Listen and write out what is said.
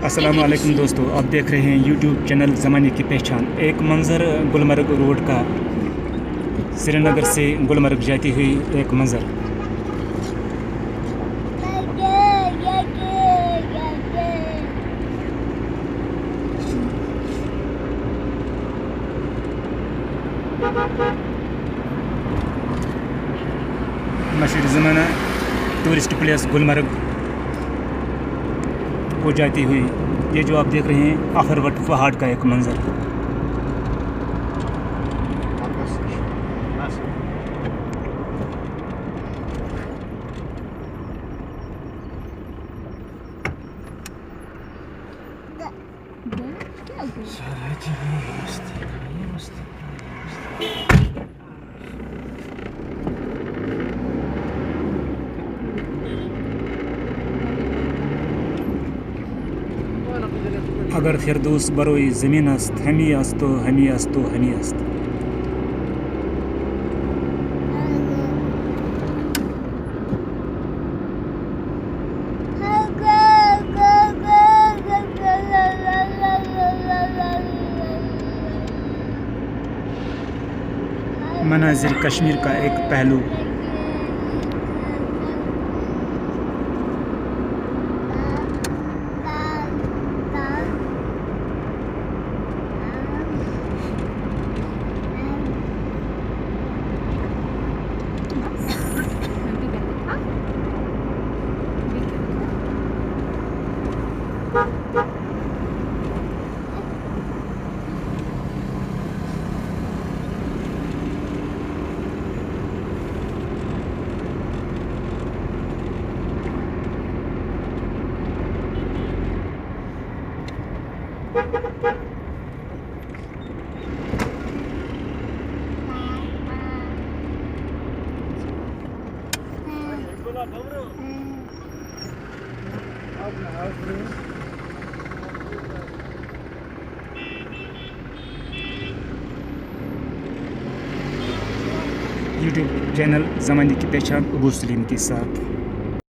अस्सलाम वालेकुम दोस्तों, आप देख रहे हैं यूट्यूब चैनल ज़माने की पहचान। एक मंज़र गुलमर्ग रोड का, श्रीनगर से गुलमर्ग जाती हुई एक मंज़र। मशहूर ज़माना टूरिस्ट प्लेस गुलमर्ग को जाती हुई ये जो आप देख रहे हैं आखरवट पहाड़ का एक मंज़र। अगर फिरदौस बरोई ज़मीन است हमी است و हमी است و हमी است। मनाज़िर कश्मीर का एक पहलू। यूट्यूब चैनल ज़माने की पहचान अबू सलीम के साथ।